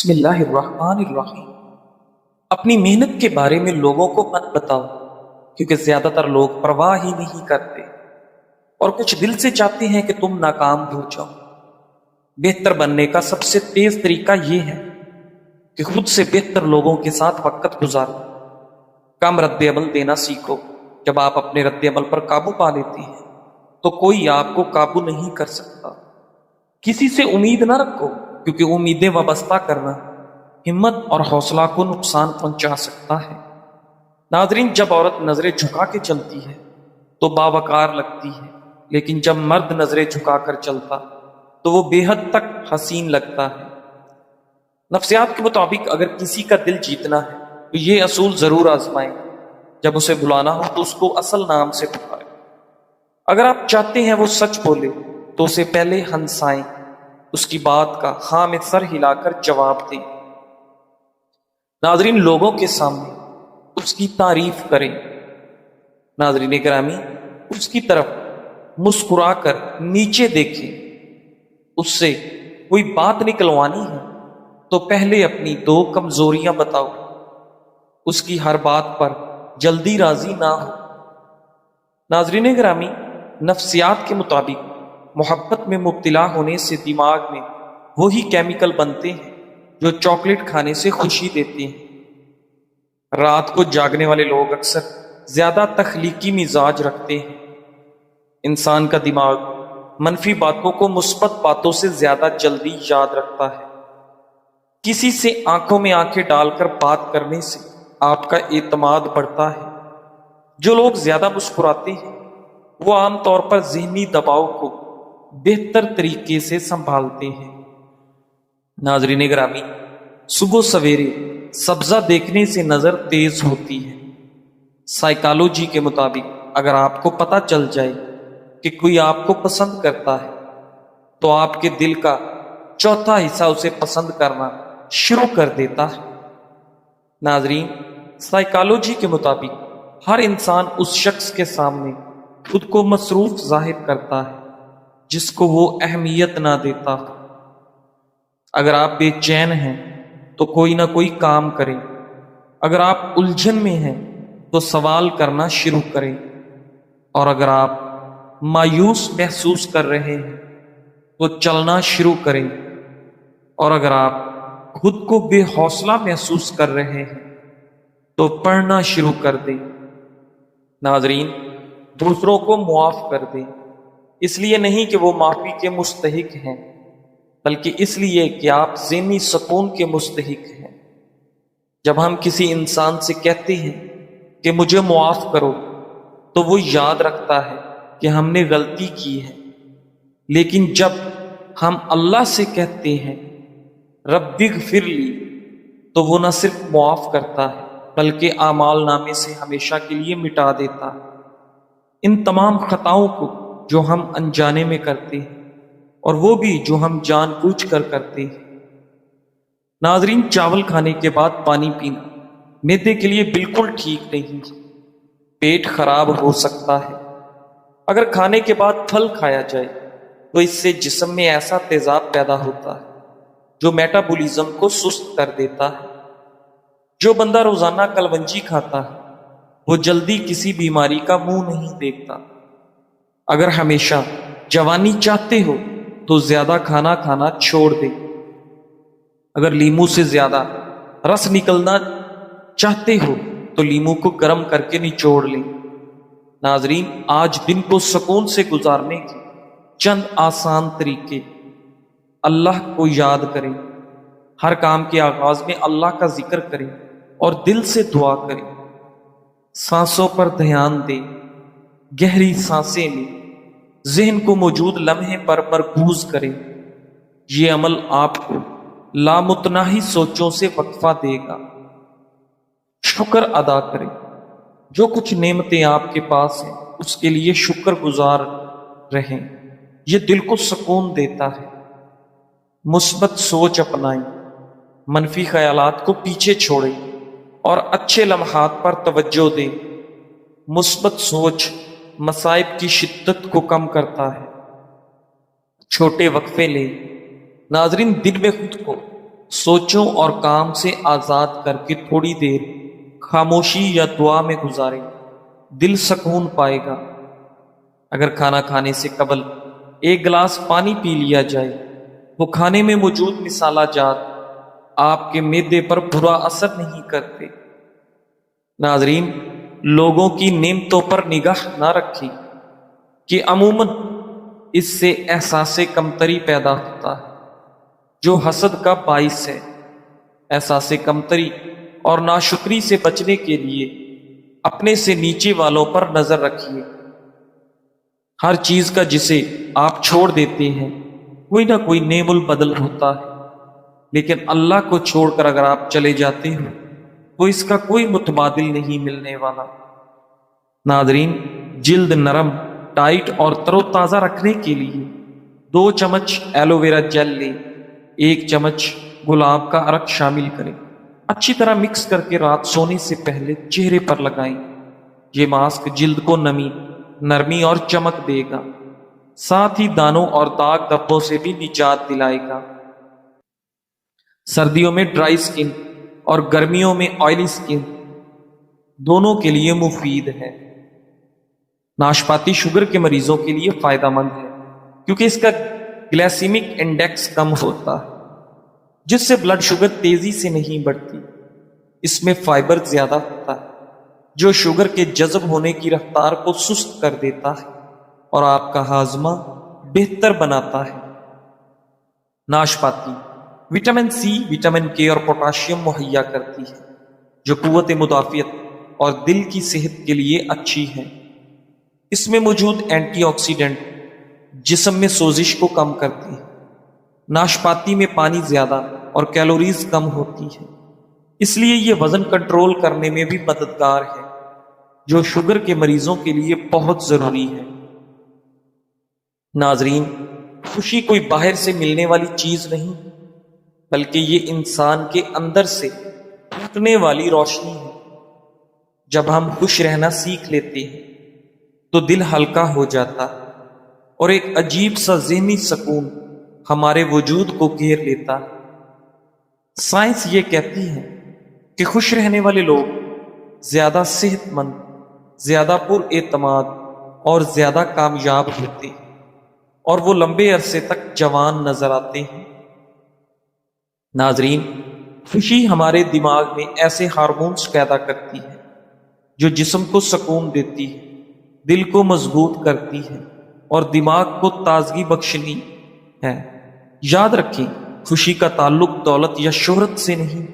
بسم اللہ الرحمن الرحیم۔ اپنی محنت کے بارے میں لوگوں کو مت بتاؤ، کیونکہ زیادہ تر لوگ پرواہ ہی نہیں کرتے اور کچھ دل سے چاہتے ہیں کہ تم ناکام ہو جاؤ۔ بہتر بننے کا سب سے تیز طریقہ یہ ہے کہ خود سے بہتر لوگوں کے ساتھ وقت گزارو۔ کم رد عمل دینا سیکھو۔ جب آپ اپنے رد عمل پر قابو پا لیتے ہیں تو کوئی آپ کو قابو نہیں کر سکتا۔ کسی سے امید نہ رکھو، کیونکہ امیدیں وابستہ کرنا ہمت اور حوصلہ کو نقصان پہنچا سکتا ہے۔ ناظرین، جب عورت نظریں جھکا کے چلتی ہے تو باوقار لگتی ہے، لیکن جب مرد نظریں جھکا کر چلتا تو وہ بے حد تک حسین لگتا ہے۔ نفسیات کے مطابق اگر کسی کا دل جیتنا ہے تو یہ اصول ضرور آزمائیں۔ جب اسے بلانا ہو تو اس کو اصل نام سے پکاریں۔ اگر آپ چاہتے ہیں وہ سچ بولے تو اسے پہلے ہنسائیں، اس کی بات کا ہاں میں سر ہلا کر جواب دیں۔ ناظرین، لوگوں کے سامنے اس کی تعریف کریں۔ ناظرین گرامی، اس کی طرف مسکرا کر نیچے دیکھیں۔ اس سے کوئی بات نکلوانی ہے تو پہلے اپنی دو کمزوریاں بتاؤ۔ اس کی ہر بات پر جلدی راضی نہ ہو۔ ناظرین گرامی، نفسیات کے مطابق محبت میں مبتلا ہونے سے دماغ میں وہی کیمیکل بنتے ہیں جو چاکلیٹ کھانے سے خوشی دیتے ہیں۔ رات کو جاگنے والے لوگ اکثر زیادہ تخلیقی مزاج رکھتے ہیں۔ انسان کا دماغ منفی باتوں کو مثبت باتوں سے زیادہ جلدی یاد رکھتا ہے۔ کسی سے آنکھوں میں آنکھیں ڈال کر بات کرنے سے آپ کا اعتماد بڑھتا ہے۔ جو لوگ زیادہ مسکراتے ہیں وہ عام طور پر ذہنی دباؤ کو بہتر طریقے سے سنبھالتے ہیں۔ ناظرین گرامی، صبح سویرے سبزہ دیکھنے سے نظر تیز ہوتی ہے۔ سائیکالوجی کے مطابق اگر آپ کو پتہ چل جائے کہ کوئی آپ کو پسند کرتا ہے تو آپ کے دل کا چوتھا حصہ اسے پسند کرنا شروع کر دیتا ہے۔ ناظرین، سائیکالوجی کے مطابق ہر انسان اس شخص کے سامنے خود کو مصروف ظاہر کرتا ہے جس کو وہ اہمیت نہ دیتا۔ اگر آپ بے چین ہیں تو کوئی نہ کوئی کام کریں۔ اگر آپ الجھن میں ہیں تو سوال کرنا شروع کریں، اور اگر آپ مایوس محسوس کر رہے ہیں تو چلنا شروع کریں، اور اگر آپ خود کو بے حوصلہ محسوس کر رہے ہیں تو پڑھنا شروع کر دیں۔ ناظرین، دوسروں کو معاف کر دیں، اس لیے نہیں کہ وہ معافی کے مستحق ہیں، بلکہ اس لیے کہ آپ ذہنی سکون کے مستحق ہیں۔ جب ہم کسی انسان سے کہتے ہیں کہ مجھے معاف کرو تو وہ یاد رکھتا ہے کہ ہم نے غلطی کی ہے، لیکن جب ہم اللہ سے کہتے ہیں رب اغفر لی تو وہ نہ صرف معاف کرتا ہے بلکہ اعمال نامے سے ہمیشہ کے لیے مٹا دیتا ہے۔ ان تمام خطاؤں کو جو ہم انجانے میں کرتے ہیں اور وہ بھی جو ہم جان بوجھ کر کرتے ہیں۔ ناظرین، چاول کھانے کے بعد پانی پینا معدے کے لیے بالکل ٹھیک نہیں۔ پیٹ خراب ہو سکتا ہے۔ اگر کھانے کے بعد پھل کھایا جائے تو اس سے جسم میں ایسا تیزاب پیدا ہوتا ہے جو میٹابولزم کو سست کر دیتا ہے۔ جو بندہ روزانہ کلونجی کھاتا ہے وہ جلدی کسی بیماری کا منہ نہیں دیکھتا۔ اگر ہمیشہ جوانی چاہتے ہو تو زیادہ کھانا کھانا چھوڑ دیں۔ اگر لیمو سے زیادہ رس نکلنا چاہتے ہو تو لیمو کو گرم کر کے نچوڑ لیں۔ ناظرین، آج دن کو سکون سے گزارنے کے چند آسان طریقے۔ اللہ کو یاد کریں۔ ہر کام کے آغاز میں اللہ کا ذکر کریں اور دل سے دعا کریں۔ سانسوں پر دھیان دیں۔ گہری سانسیں لیں۔ ذہن کو موجود لمحے پر مرکوز کریں۔ یہ عمل آپ کو لامتناہی سوچوں سے وقفہ دے گا۔ شکر ادا کریں۔ جو کچھ نعمتیں آپ کے پاس ہیں اس کے لیے شکر گزار رہیں، یہ دل کو سکون دیتا ہے۔ مثبت سوچ اپنائیں۔ منفی خیالات کو پیچھے چھوڑیں اور اچھے لمحات پر توجہ دیں۔ مثبت سوچ مصائب کی شدت کو کم کرتا ہے۔ چھوٹے وقفے لیں۔ ناظرین، دن میں خود کو سوچوں اور کام سے آزاد کر کے تھوڑی دیر خاموشی یا دعا میں گزاریں، دل سکون پائے گا۔ اگر کھانا کھانے سے قبل ایک گلاس پانی پی لیا جائے تو کھانے میں موجود مصالحہ جات آپ کے معدے پر برا اثر نہیں کرتے۔ ناظرین، لوگوں کی نعمتوں پر نگاہ نہ رکھیں کہ عموماً اس سے احساس کمتری پیدا ہوتا ہے جو حسد کا باعث ہے۔ احساس کمتری اور ناشکری سے بچنے کے لیے اپنے سے نیچے والوں پر نظر رکھیے۔ ہر چیز کا جسے آپ چھوڑ دیتے ہیں کوئی نہ کوئی نعم البدل ہوتا ہے، لیکن اللہ کو چھوڑ کر اگر آپ چلے جاتے ہو تو اس کا کوئی متبادل نہیں ملنے والا۔ ناظرین، جلد نرم، ٹائٹ اور تر و تازہ رکھنے کے لیے 2 چمچ ایلو ویرا جیل لیں، 1 چمچ گلاب کا عرق شامل کریں، اچھی طرح مکس کر کے رات سونے سے پہلے چہرے پر لگائیں۔ یہ ماسک جلد کو نرمی اور چمک دے گا، ساتھ ہی دانوں اور داغ دھبوں سے بھی نجات دلائے گا۔ سردیوں میں ڈرائی سکن اور گرمیوں میں آئلی سکن دونوں کے لیے مفید ہے۔ ناشپاتی شوگر کے مریضوں کے لیے فائدہ مند ہے کیونکہ اس کا گلائسیمک انڈیکس کم ہوتا ہے جس سے بلڈ شوگر تیزی سے نہیں بڑھتی۔ اس میں فائبر زیادہ ہوتا ہے جو شوگر کے جذب ہونے کی رفتار کو سست کر دیتا ہے اور آپ کا ہاضمہ بہتر بناتا ہے۔ ناشپاتی وٹامن سی، وٹامن کے اور پوٹاشیم مہیا کرتی ہے جو قوت مدافعت اور دل کی صحت کے لیے اچھی ہے۔ اس میں موجود اینٹی آکسیڈنٹ جسم میں سوزش کو کم کرتی ہے۔ ناشپاتی میں پانی زیادہ اور کیلوریز کم ہوتی ہے، اس لیے یہ وزن کنٹرول کرنے میں بھی مددگار ہے جو شوگر کے مریضوں کے لیے بہت ضروری ہے۔ ناظرین، خوشی کوئی باہر سے ملنے والی چیز نہیں بلکہ یہ انسان کے اندر سے پھوٹنے والی روشنی ہے۔ جب ہم خوش رہنا سیکھ لیتے ہیں تو دل ہلکا ہو جاتا ہے اور ایک عجیب سا ذہنی سکون ہمارے وجود کو گھیر لیتا ہے۔ سائنس یہ کہتی ہے کہ خوش رہنے والے لوگ زیادہ صحت مند، زیادہ پر اعتماد اور زیادہ کامیاب ہوتے ہیں اور وہ لمبے عرصے تک جوان نظر آتے ہیں۔ ناظرین، خوشی ہمارے دماغ میں ایسے ہارمونز پیدا کرتی ہے جو جسم کو سکون دیتی ہے، دل کو مضبوط کرتی ہے اور دماغ کو تازگی بخشنی ہے۔ یاد رکھیں، خوشی کا تعلق دولت یا شہرت سے نہیں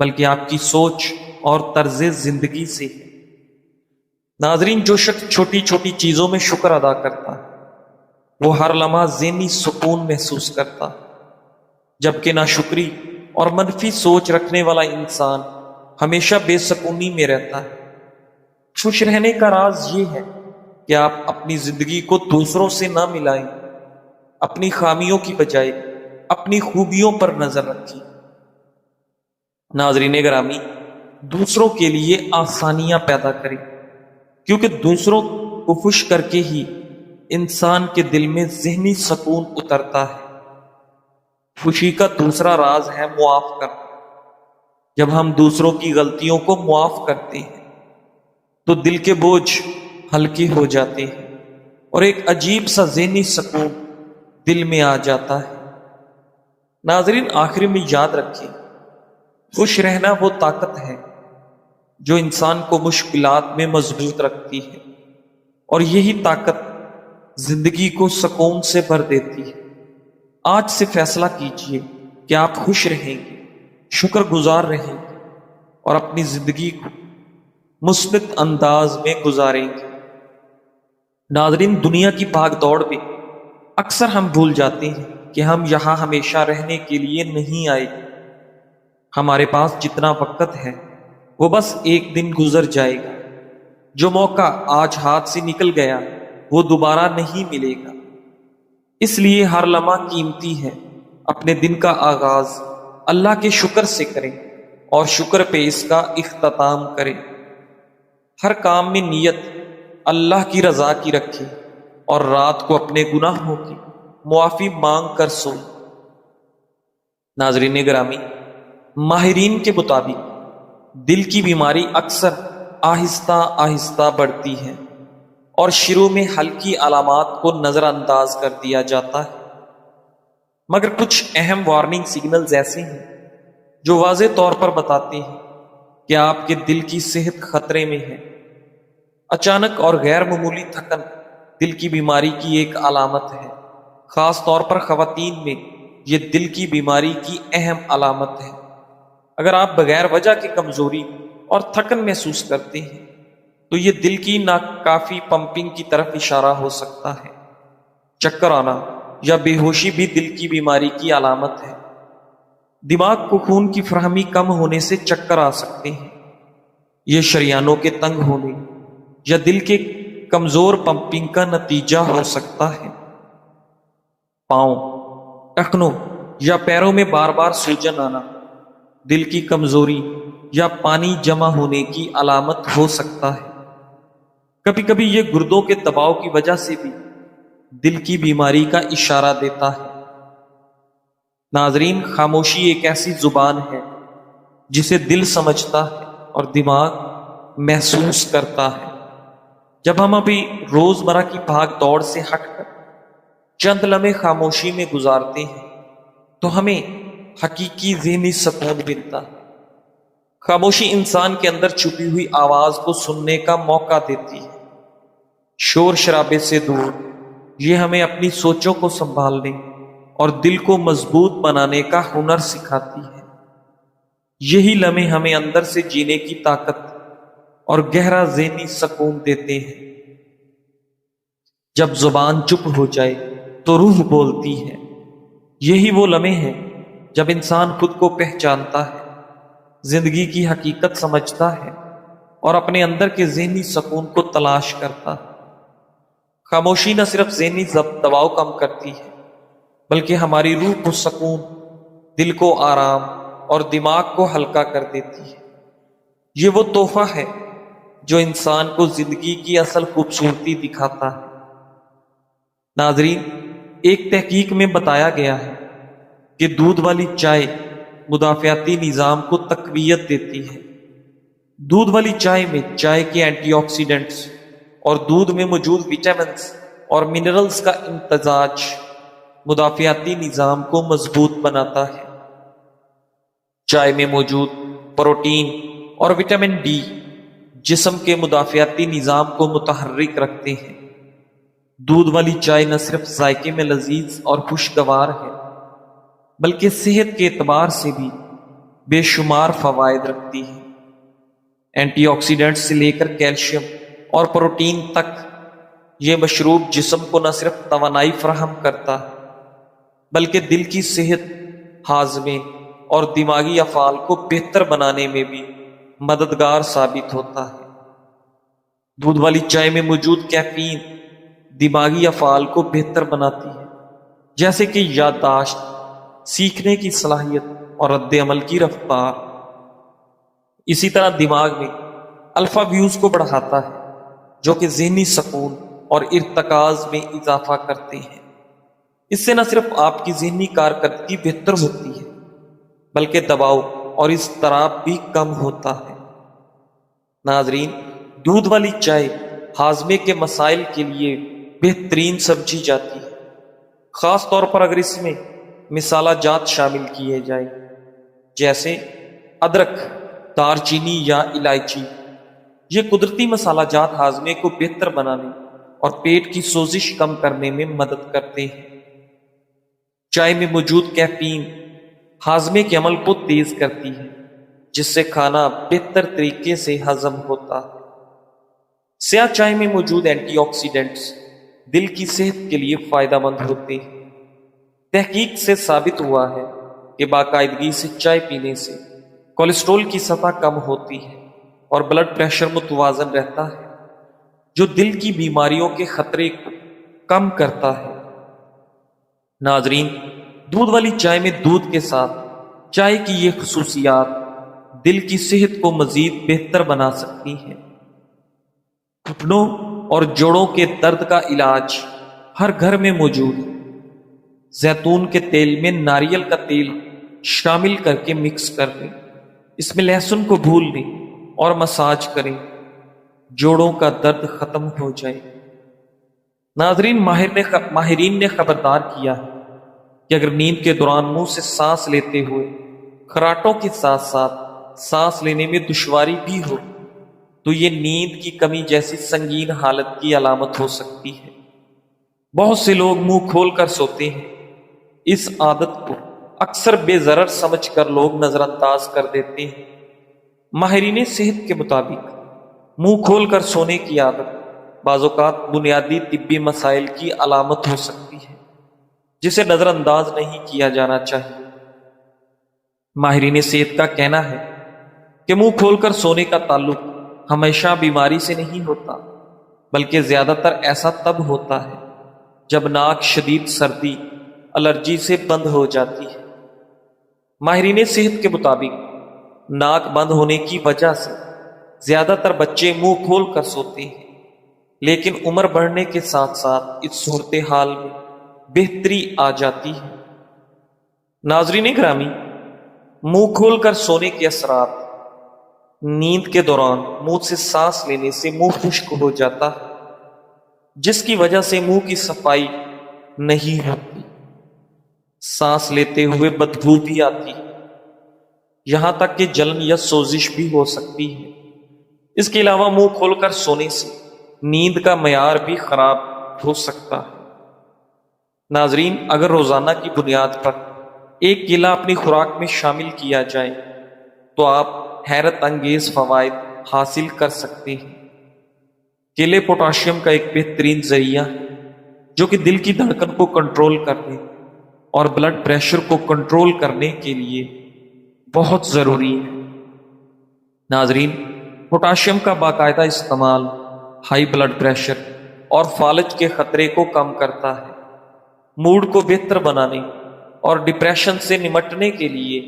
بلکہ آپ کی سوچ اور طرز زندگی سے ہے۔ ناظرین، جو شخص چھوٹی چھوٹی چیزوں میں شکر ادا کرتا ہے وہ ہر لمحہ ذہنی سکون محسوس کرتا ہے، جبکہ ناشکری اور منفی سوچ رکھنے والا انسان ہمیشہ بے سکونی میں رہتا ہے۔ خوش رہنے کا راز یہ ہے کہ آپ اپنی زندگی کو دوسروں سے نہ ملائیں، اپنی خامیوں کی بجائے اپنی خوبیوں پر نظر رکھیں۔ ناظرین گرامی، دوسروں کے لیے آسانیاں پیدا کریں کیونکہ دوسروں کو خوش کر کے ہی انسان کے دل میں ذہنی سکون اترتا ہے۔ خوشی کا دوسرا راز ہے معاف کرنا۔ جب ہم دوسروں کی غلطیوں کو معاف کرتے ہیں تو دل کے بوجھ ہلکے ہو جاتے ہیں اور ایک عجیب سا ذہنی سکون دل میں آ جاتا ہے۔ ناظرین، آخر میں یاد رکھیں، خوش رہنا وہ طاقت ہے جو انسان کو مشکلات میں مضبوط رکھتی ہے اور یہی طاقت زندگی کو سکون سے بھر دیتی ہے۔ آج سے فیصلہ کیجئے کہ آپ خوش رہیں گے، شکر گزار رہیں گے اور اپنی زندگی کو مثبت انداز میں گزاریں گے۔ ناظرین، دنیا کی بھاگ دوڑ میں اکثر ہم بھول جاتے ہیں کہ ہم یہاں ہمیشہ رہنے کے لیے نہیں آئے۔ ہمارے پاس جتنا وقت ہے وہ بس ایک دن گزر جائے گا۔ جو موقع آج ہاتھ سے نکل گیا وہ دوبارہ نہیں ملے گا، اس لیے ہر لمحہ قیمتی ہے۔ اپنے دن کا آغاز اللہ کے شکر سے کریں اور شکر پہ اس کا اختتام کریں۔ ہر کام میں نیت اللہ کی رضا کی رکھیں اور رات کو اپنے گناہوں کی معافی مانگ کر سوئیں۔ ناظرین گرامی، ماہرین کے مطابق دل کی بیماری اکثر آہستہ آہستہ بڑھتی ہے اور شروع میں ہلکی علامات کو نظر انداز کر دیا جاتا ہے، مگر کچھ اہم وارننگ سگنلز ایسے ہیں جو واضح طور پر بتاتے ہیں کہ آپ کے دل کی صحت خطرے میں ہے۔ اچانک اور غیر معمولی تھکن دل کی بیماری کی ایک علامت ہے، خاص طور پر خواتین میں یہ دل کی بیماری کی اہم علامت ہے۔ اگر آپ بغیر وجہ کی کمزوری اور تھکن محسوس کرتے ہیں تو یہ دل کی ناکافی پمپنگ کی طرف اشارہ ہو سکتا ہے۔ چکر آنا یا بے ہوشی بھی دل کی بیماری کی علامت ہے۔ دماغ کو خون کی فراہمی کم ہونے سے چکر آ سکتے ہیں۔ یہ شریانوں کے تنگ ہونے یا دل کے کمزور پمپنگ کا نتیجہ ہو سکتا ہے۔ پاؤں، ٹخنوں یا پیروں میں بار بار سوجن آنا دل کی کمزوری یا پانی جمع ہونے کی علامت ہو سکتا ہے۔ کبھی کبھی یہ گردوں کے دباؤ کی وجہ سے بھی دل کی بیماری کا اشارہ دیتا ہے۔ ناظرین، خاموشی ایک ایسی زبان ہے جسے دل سمجھتا ہے اور دماغ محسوس کرتا ہے۔ جب ہم ابھی روزمرہ کی بھاگ دوڑ سے ہٹ کر چند لمحے خاموشی میں گزارتے ہیں تو ہمیں حقیقی ذہنی سکون ملتا ہے۔ خاموشی انسان کے اندر چھپی ہوئی آواز کو سننے کا موقع دیتی ہے۔ شور شرابے سے دور یہ ہمیں اپنی سوچوں کو سنبھالنے اور دل کو مضبوط بنانے کا ہنر سکھاتی ہے۔ یہی لمحے ہمیں اندر سے جینے کی طاقت اور گہرا ذہنی سکون دیتے ہیں۔ جب زبان چپ ہو جائے تو روح بولتی ہے۔ یہی وہ لمحے ہیں جب انسان خود کو پہچانتا ہے، زندگی کی حقیقت سمجھتا ہے اور اپنے اندر کے ذہنی سکون کو تلاش کرتا ہے۔ خاموشی نہ صرف ذہنی دباؤ کم کرتی ہے بلکہ ہماری روح کو سکون، دل کو آرام اور دماغ کو ہلکا کر دیتی ہے۔ یہ وہ تحفہ ہے جو انسان کو زندگی کی اصل خوبصورتی دکھاتا ہے۔ ناظرین، ایک تحقیق میں بتایا گیا ہے کہ دودھ والی چائے مدافعتی نظام کو تقویت دیتی ہے۔ دودھ والی چائے میں چائے کے اینٹی آکسیڈنٹس اور دودھ میں موجود وٹامنز اور منرلز کا امتزاج مدافعتی نظام کو مضبوط بناتا ہے۔ چائے میں موجود پروٹین اور وٹامن ڈی جسم کے مدافعتی نظام کو متحرک رکھتے ہیں۔ دودھ والی چائے نہ صرف ذائقے میں لذیذ اور خوشگوار ہے بلکہ صحت کے اعتبار سے بھی بے شمار فوائد رکھتی ہے۔ اینٹی آکسیڈنٹ سے لے کر کیلشیم اور پروٹین تک، یہ مشروب جسم کو نہ صرف توانائی فراہم کرتا ہے بلکہ دل کی صحت، ہاضمے اور دماغی افعال کو بہتر بنانے میں بھی مددگار ثابت ہوتا ہے۔ دودھ والی چائے میں موجود کیفین دماغی افعال کو بہتر بناتی ہے، جیسے کہ یادداشت، سیکھنے کی صلاحیت اور رد عمل کی رفتار۔ اسی طرح دماغ میں الفا ویوز کو بڑھاتا ہے جو کہ ذہنی سکون اور ارتکاز میں اضافہ کرتے ہیں۔ اس سے نہ صرف آپ کی ذہنی کارکردگی بہتر ہوتی ہے بلکہ دباؤ اور اضطراب بھی کم ہوتا ہے۔ ناظرین، دودھ والی چائے ہاضمے کے مسائل کے لیے بہترین سمجھی جاتی ہے، خاص طور پر اگر اس میں مسالہ جات شامل کیے جائیں جیسے ادرک، دار چینی یا الائچی۔ یہ قدرتی مسالہ جات ہاضمے کو بہتر بنانے اور پیٹ کی سوزش کم کرنے میں مدد کرتے ہیں۔ چائے میں موجود کیفین ہاضمے کے عمل کو تیز کرتی ہے جس سے کھانا بہتر طریقے سے ہضم ہوتا ہے۔ سیاہ چائے میں موجود اینٹی آکسیڈنٹس دل کی صحت کے لیے فائدہ مند ہوتے ہیں۔ تحقیق سے ثابت ہوا ہے کہ باقاعدگی سے چائے پینے سے کولیسٹرول کی سطح کم ہوتی ہے اور بلڈ پریشر متوازن رہتا ہے، جو دل کی بیماریوں کے خطرے کو کم کرتا ہے۔ ناظرین، دودھ والی چائے میں دودھ کے ساتھ چائے کی یہ خصوصیات دل کی صحت کو مزید بہتر بنا سکتی ہیں۔ گھٹنوں اور جوڑوں کے درد کا علاج ہر گھر میں موجود ہے۔ زیتون کے تیل میں ناریل کا تیل شامل کر کے مکس کر لیں۔ اس میں لہسن کو بھون لیں اور مساج کریں، جوڑوں کا درد ختم ہو جائے۔ ناظرین، ماہرین نے خبردار کیا ہے کہ اگر نیند کے دوران منہ سے سانس لیتے ہوئے خراٹوں کے ساتھ ساتھ سانس لینے میں دشواری بھی ہو تو یہ نیند کی کمی جیسی سنگین حالت کی علامت ہو سکتی ہے۔ بہت سے لوگ منہ کھول کر سوتے ہیں۔ اس عادت کو اکثر بے ضرر سمجھ کر لوگ نظر انداز کر دیتے ہیں۔ ماہرین صحت کے مطابق منہ کھول کر سونے کی عادت بعض اوقات بنیادی طبی مسائل کی علامت ہو سکتی ہے، جسے نظر انداز نہیں کیا جانا چاہیے۔ ماہرین صحت کا کہنا ہے کہ منہ کھول کر سونے کا تعلق ہمیشہ بیماری سے نہیں ہوتا، بلکہ زیادہ تر ایسا تب ہوتا ہے جب ناک شدید سردی، الرجی سے بند ہو جاتی ہے۔ ماہرین صحت کے مطابق ناک بند ہونے کی وجہ سے زیادہ تر بچے منہ کھول کر سوتے ہیں، لیکن عمر بڑھنے کے ساتھ ساتھ اس صورتحال میں بہتری آ جاتی ہے۔ ناظرین گرامی، منہ کھول کر سونے کے اثرات: نیند کے دوران منہ سے سانس لینے سے منہ خشک ہو جاتا ہے، جس کی وجہ سے منہ کی صفائی نہیں ہوتی۔ سانس لیتے ہوئے بدبو بھی آتی ہے، یہاں تک کہ جلن یا سوزش بھی ہو سکتی ہے۔ اس کے علاوہ منہ کھول کر سونے سے نیند کا معیار بھی خراب ہو سکتا ہے۔ ناظرین، اگر روزانہ کی بنیاد پر ایک کیلا اپنی خوراک میں شامل کیا جائے تو آپ حیرت انگیز فوائد حاصل کر سکتے ہیں۔ کیلے پوٹاشیم کا ایک بہترین ذریعہ ہے جو کہ دل کی دھڑکن کو کنٹرول کرنے اور بلڈ پریشر کو کنٹرول کرنے کے لیے بہت ضروری ہے۔ ناظرین، پوٹاشیم کا باقاعدہ استعمال ہائی بلڈ پریشر اور فالج کے خطرے کو کم کرتا ہے، موڈ کو بہتر بنانے اور ڈپریشن سے نمٹنے کے لیے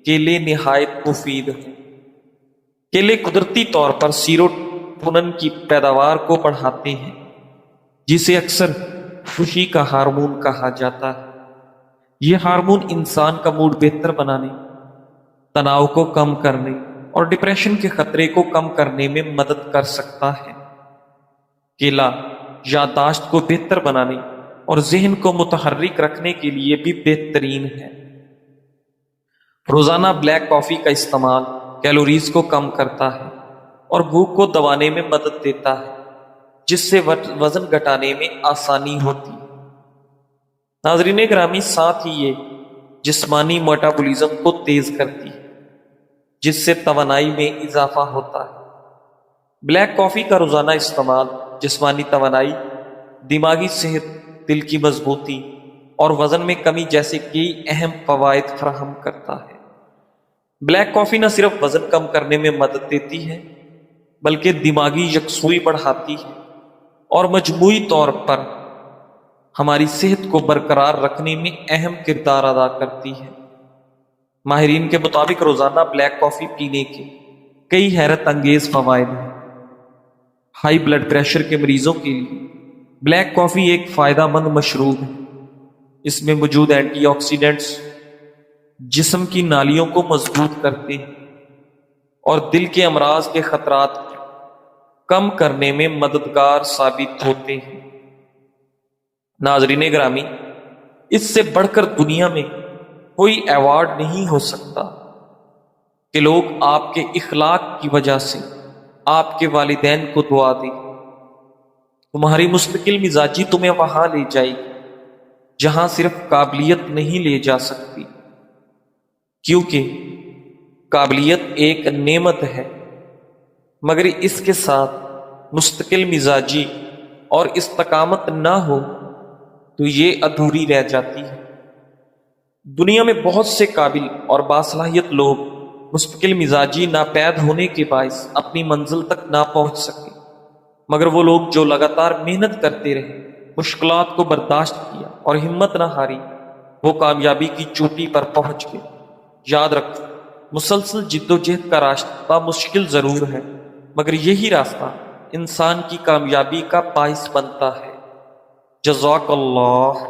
کیلے نہایت مفید ہیں۔ کیلے قدرتی طور پر سیروٹونن کی پیداوار کو بڑھاتے ہیں، جسے اکثر خوشی کا ہارمون کہا جاتا ہے۔ یہ ہارمون انسان کا موڈ بہتر بنانے، تناؤ کو کم کرنے اور ڈپریشن کے خطرے کو کم کرنے میں مدد کر سکتا ہے۔ کیلا یادداشت کو بہتر بنانے اور ذہن کو متحرک رکھنے کے لیے بھی بہترین ہے۔ روزانہ بلیک کافی کا استعمال کیلوریز کو کم کرتا ہے اور بھوک کو دبانے میں مدد دیتا ہے، جس سے وزن گھٹانے میں آسانی ہوتی ہے۔ ناظرین گرامی، ساتھ ہی یہ جسمانی میٹابولزم کو تیز کرتی ہے، جس سے توانائی میں اضافہ ہوتا ہے۔ بلیک کافی کا روزانہ استعمال جسمانی توانائی، دماغی صحت، دل کی مضبوطی اور وزن میں کمی جیسے کئی اہم فوائد فراہم کرتا ہے۔ بلیک کافی نہ صرف وزن کم کرنے میں مدد دیتی ہے بلکہ دماغی یکسوئی بڑھاتی ہے اور مجموعی طور پر ہماری صحت کو برقرار رکھنے میں اہم کردار ادا کرتی ہے۔ ماہرین کے مطابق روزانہ بلیک کافی پینے کے کئی حیرت انگیز فوائد ہیں۔ ہائی بلڈ پریشر کے مریضوں کے لیے بلیک کافی ایک فائدہ مند مشروب ہے۔ اس میں موجود اینٹی آکسیڈنٹس جسم کی نالیوں کو مضبوط کرتے ہیں اور دل کے امراض کے خطرات کو کم کرنے میں مددگار ثابت ہوتے ہیں۔ ناظرین گرامی، اس سے بڑھ کر دنیا میں کوئی ایوارڈ نہیں ہو سکتا کہ لوگ آپ کے اخلاق کی وجہ سے آپ کے والدین کو دعا دیں۔ تمہاری مستقل مزاجی تمہیں وہاں لے جائے گی جہاں صرف قابلیت نہیں لے جا سکتی، کیونکہ قابلیت ایک نعمت ہے، مگر اس کے ساتھ مستقل مزاجی اور استقامت نہ ہو تو یہ ادھوری رہ جاتی ہے۔ دنیا میں بہت سے قابل اور باصلاحیت لوگ مستقل مزاجی ناپید ہونے کے باعث اپنی منزل تک نہ پہنچ سکے، مگر وہ لوگ جو لگاتار محنت کرتے رہے، مشکلات کو برداشت کیا اور ہمت نہ ہاری، وہ کامیابی کی چوٹی پر پہنچ گئے۔ یاد رکھو، مسلسل جد و جہد کا راستہ مشکل ضرور ہے، مگر یہی راستہ انسان کی کامیابی کا باعث بنتا ہے۔ جزاک اللہ۔